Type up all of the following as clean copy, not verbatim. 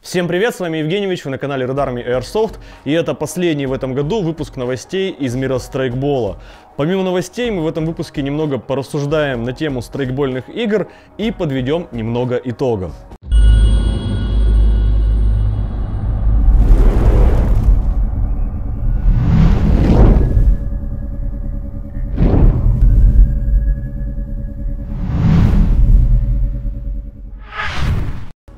Всем привет, с вами Евгеньевич, вы на канале Red Army Airsoft, и это последний в этом году выпуск новостей из мира страйкбола. Помимо новостей, мы в этом выпуске немного порассуждаем на тему страйкбольных игр и подведем немного итогов.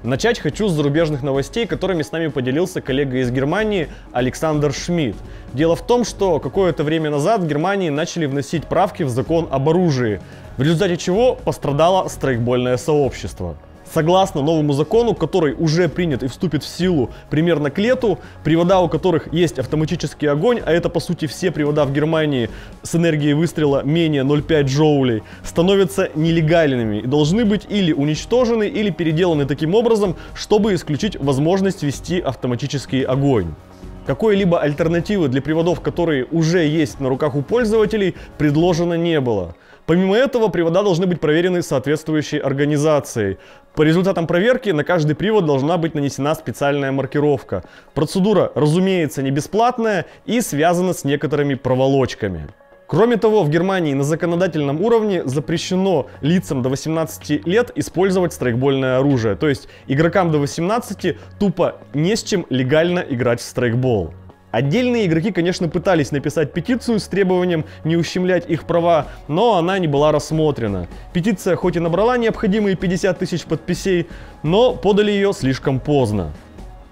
Начать хочу с зарубежных новостей, которыми с нами поделился коллега из Германии Александр Шмидт. Дело в том, что какое-то время назад в Германии начали вносить правки в закон об оружии, в результате чего пострадало страйкбольное сообщество. Согласно новому закону, который уже принят и вступит в силу примерно к лету, привода, у которых есть автоматический огонь, а это по сути все привода в Германии с энергией выстрела менее 0,5 джоулей, становятся нелегальными и должны быть или уничтожены, или переделаны таким образом, чтобы исключить возможность вести автоматический огонь. Какой-либо альтернативы для приводов, которые уже есть на руках у пользователей, предложено не было. Помимо этого, привода должны быть проверены соответствующей организацией. По результатам проверки на каждый привод должна быть нанесена специальная маркировка. Процедура, разумеется, не бесплатная и связана с некоторыми проволочками. Кроме того, в Германии на законодательном уровне запрещено лицам до 18 лет использовать страйкбольное оружие. То есть игрокам до 18 тупо не с чем легально играть в страйкбол. Отдельные игроки, конечно, пытались написать петицию с требованием не ущемлять их права, но она не была рассмотрена. Петиция хоть и набрала необходимые 50 тысяч подписей, но подали ее слишком поздно.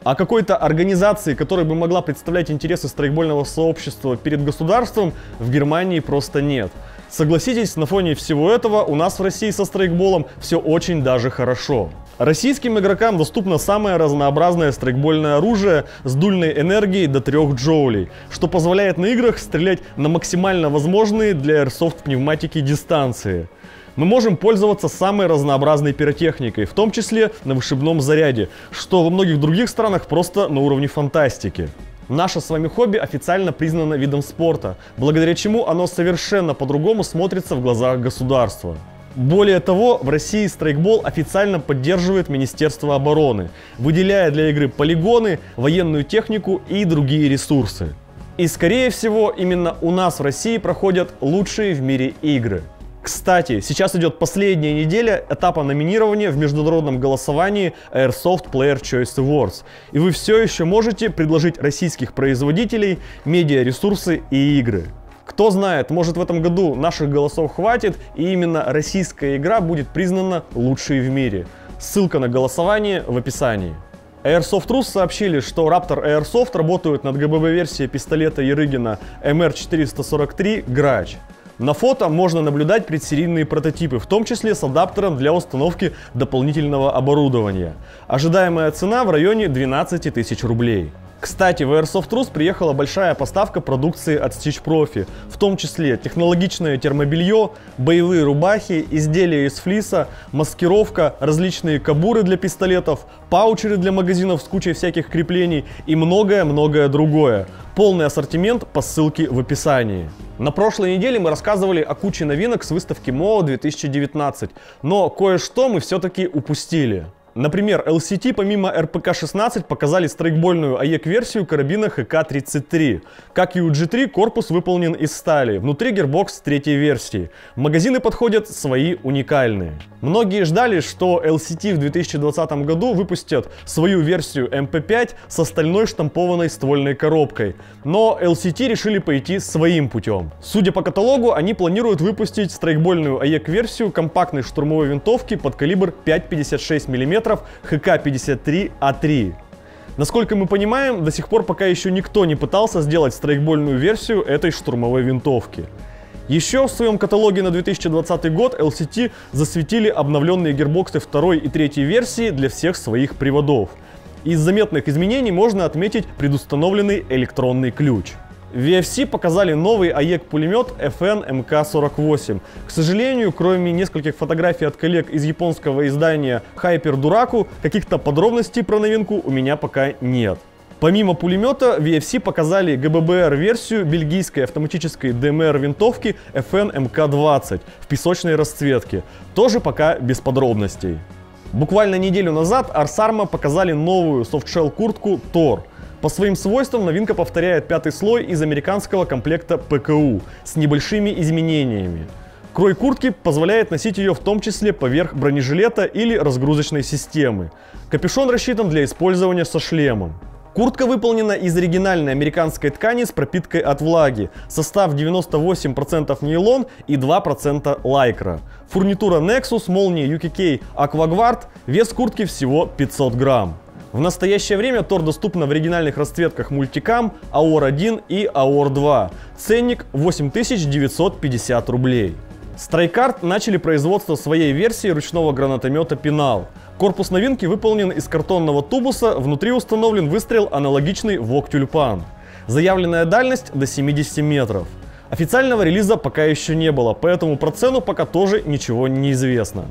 А какой-то организации, которая бы могла представлять интересы страйкбольного сообщества перед государством, в Германии просто нет. Согласитесь, на фоне всего этого у нас в России со страйкболом все очень даже хорошо. Российским игрокам доступно самое разнообразное страйкбольное оружие с дульной энергией до 3 джоулей, что позволяет на играх стрелять на максимально возможные для Airsoft пневматики дистанции. Мы можем пользоваться самой разнообразной пиротехникой, в том числе на вышибном заряде, что во многих других странах просто на уровне фантастики. Наше с вами хобби официально признано видом спорта, благодаря чему оно совершенно по-другому смотрится в глазах государства. Более того, в России страйкбол официально поддерживает Министерство обороны, выделяя для игры полигоны, военную технику и другие ресурсы. И скорее всего, именно у нас в России проходят лучшие в мире игры. Кстати, сейчас идет последняя неделя этапа номинирования в международном голосовании Airsoft Player Choice Awards, и вы все еще можете предложить российских производителей, медиаресурсы и игры. Кто знает, может в этом году наших голосов хватит, и именно российская игра будет признана лучшей в мире. Ссылка на голосование в описании. Airsoft.ru сообщили, что Raptor Airsoft работают над ГББ-версией пистолета Ерыгина МР-443 Грач. На фото можно наблюдать предсерийные прототипы, в том числе с адаптером для установки дополнительного оборудования. Ожидаемая цена в районе 12 тысяч рублей. Кстати, в Airsoft.ru приехала большая поставка продукции от Stitch Profi, в том числе технологичное термобелье, боевые рубахи, изделия из флиса, маскировка, различные кобуры для пистолетов, паучеры для магазинов с кучей всяких креплений и многое-многое другое. Полный ассортимент по ссылке в описании. На прошлой неделе мы рассказывали о куче новинок с выставки МОА 2019, но кое-что мы все-таки упустили. Например, LCT помимо РПК-16 показали страйкбольную АЕК-версию карабина ХК-33. Как и у G3, корпус выполнен из стали, внутри гирбокс третьей версии. Магазины подходят свои уникальные. Многие ждали, что LCT в 2020 году выпустят свою версию MP5 с остальной штампованной ствольной коробкой. Но LCT решили пойти своим путем. Судя по каталогу, они планируют выпустить страйкбольную АЕК-версию компактной штурмовой винтовки под калибр 5,56 мм ХК-53А3. Насколько мы понимаем, до сих пор пока еще никто не пытался сделать страйкбольную версию этой штурмовой винтовки. Еще в своем каталоге на 2020 год LCT засветили обновленные гирбоксы 2 и 3 версии для всех своих приводов. Из заметных изменений можно отметить предустановленный электронный ключ. В VFC показали новый АЕК-пулемет FN МК-48. К сожалению, кроме нескольких фотографий от коллег из японского издания Hyper Duraku, каких-то подробностей про новинку у меня пока нет. Помимо пулемета, VFC показали ГББР-версию бельгийской автоматической ДМР-винтовки FN МК-20 в песочной расцветке. Тоже пока без подробностей. Буквально неделю назад Ars Arma показали новую софтшелл-куртку Thor. По своим свойствам новинка повторяет пятый слой из американского комплекта ПКУ с небольшими изменениями. Крой куртки позволяет носить ее в том числе поверх бронежилета или разгрузочной системы. Капюшон рассчитан для использования со шлемом. Куртка выполнена из оригинальной американской ткани с пропиткой от влаги. Состав 98% нейлон и 2% лайкра. Фурнитура Nexus, молнии UKK Aquaguard, вес куртки всего 500 грамм. В настоящее время Thor доступна в оригинальных расцветках Multicam, AOR 1 и AOR 2. Ценник 8950 рублей. Strikeart начали производство своей версии ручного гранатомета Pinal. Корпус новинки выполнен из картонного тубуса, внутри установлен выстрел аналогичный Vogue Tюльпан. Заявленная дальность до 70 метров. Официального релиза пока еще не было, поэтому про цену пока тоже ничего не известно.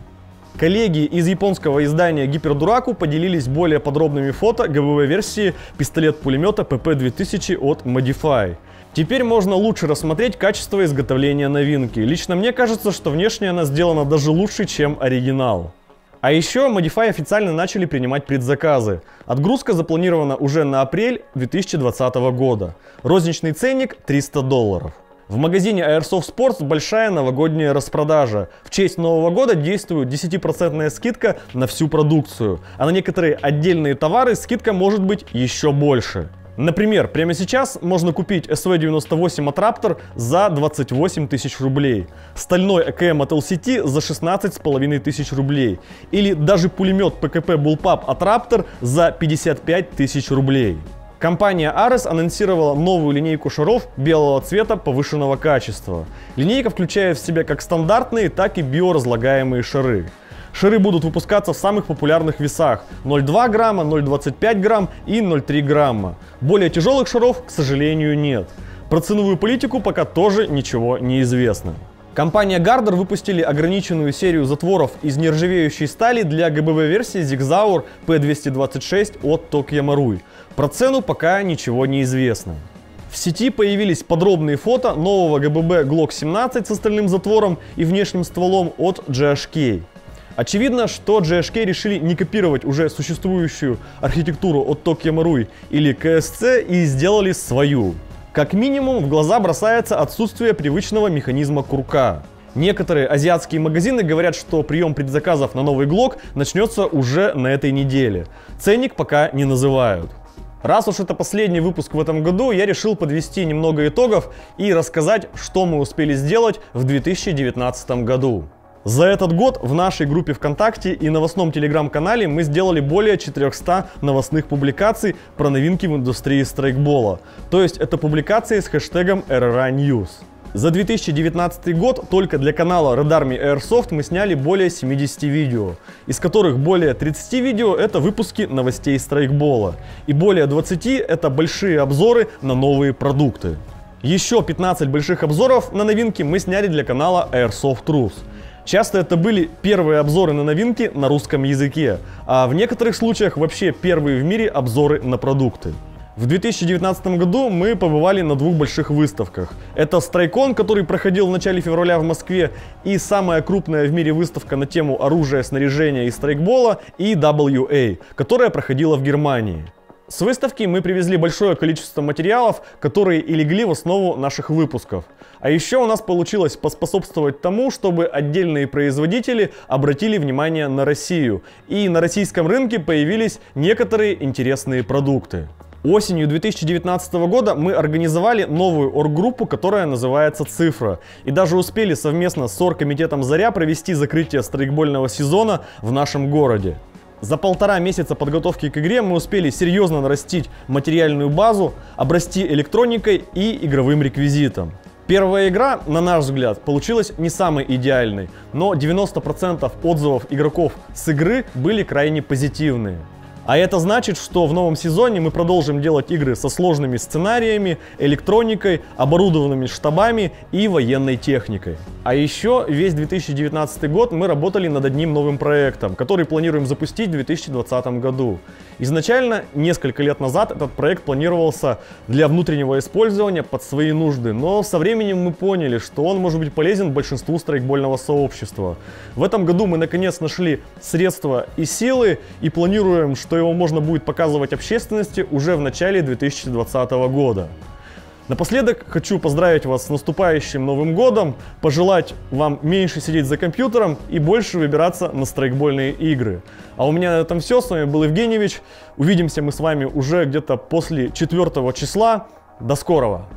Коллеги из японского издания Гипердураку поделились более подробными фото ГБВ-версии пистолет-пулемета PP-2000 от Modify. Теперь можно лучше рассмотреть качество изготовления новинки. Лично мне кажется, что внешне она сделана даже лучше, чем оригинал. А еще Modify официально начали принимать предзаказы. Отгрузка запланирована уже на апрель 2020 года. Розничный ценник $300. В магазине Airsoft Sports большая новогодняя распродажа. В честь Нового года действует 10% скидка на всю продукцию, а на некоторые отдельные товары скидка может быть еще больше. Например, прямо сейчас можно купить SV98 от Raptor за 28 тысяч рублей, стальной АКМ от LCT за 16,5 тысяч рублей или даже пулемет ПКП Bullpup от Raptor за 55 тысяч рублей. Компания Ares анонсировала новую линейку шаров белого цвета повышенного качества. Линейка включает в себя как стандартные, так и биоразлагаемые шары. Шары будут выпускаться в самых популярных весах 0,2 грамма, 0,25 грамм и 0,3 грамма. Более тяжелых шаров, к сожалению, нет. Про ценовую политику пока тоже ничего не известно. Компания Gardner выпустили ограниченную серию затворов из нержавеющей стали для ГБВ-версии Sig Sauer P226 от Tokyo Marui. Про цену пока ничего не известно. В сети появились подробные фото нового ГББ Glock 17 с остальным затвором и внешним стволом от GHK. Очевидно, что GHK решили не копировать уже существующую архитектуру от Tokyo Marui или KSC и сделали свою. Как минимум в глаза бросается отсутствие привычного механизма курка. Некоторые азиатские магазины говорят, что прием предзаказов на новый Glock начнется уже на этой неделе. Ценник пока не называют. Раз уж это последний выпуск в этом году, я решил подвести немного итогов и рассказать, что мы успели сделать в 2019 году. За этот год в нашей группе ВКонтакте и новостном телеграм-канале мы сделали более 400 новостных публикаций про новинки в индустрии страйкбола. То есть это публикации с хэштегом RRA News. За 2019 год только для канала Red Army Airsoft мы сняли более 70 видео, из которых более 30 видео это выпуски новостей страйкбола и более 20 это большие обзоры на новые продукты. Еще 15 больших обзоров на новинки мы сняли для канала Airsoft Rus. Часто это были первые обзоры на новинки на русском языке, а в некоторых случаях вообще первые в мире обзоры на продукты. В 2019 году мы побывали на двух больших выставках. Это StrikeCon, который проходил в начале февраля в Москве, и самая крупная в мире выставка на тему оружия, снаряжения и страйкбола, и WA, которая проходила в Германии. С выставки мы привезли большое количество материалов, которые и легли в основу наших выпусков. А еще у нас получилось поспособствовать тому, чтобы отдельные производители обратили внимание на Россию, и на российском рынке появились некоторые интересные продукты. Осенью 2019 года мы организовали новую орггруппу, которая называется «Цифра», и даже успели совместно с оргкомитетом «Заря» провести закрытие страйкбольного сезона в нашем городе. За 1,5 месяца подготовки к игре мы успели серьезно нарастить материальную базу, обрасти электроникой и игровым реквизитом. Первая игра, на наш взгляд, получилась не самой идеальной, но 90% отзывов игроков с игры были крайне позитивные. А это значит, что в новом сезоне мы продолжим делать игры со сложными сценариями, электроникой, оборудованными штабами и военной техникой. А еще весь 2019 год мы работали над одним новым проектом, который планируем запустить в 2020 году. Изначально, несколько лет назад, этот проект планировался для внутреннего использования под свои нужды, но со временем мы поняли, что он может быть полезен большинству страйкбольного сообщества. В этом году мы наконец нашли средства и силы и планируем, что его можно будет показывать общественности уже в начале 2020 года. Напоследок хочу поздравить вас с наступающим Новым годом, пожелать вам меньше сидеть за компьютером и больше выбираться на страйкбольные игры. А у меня на этом все. С вами был Евгеньевич. Увидимся мы с вами уже где-то после 4 числа. До скорого!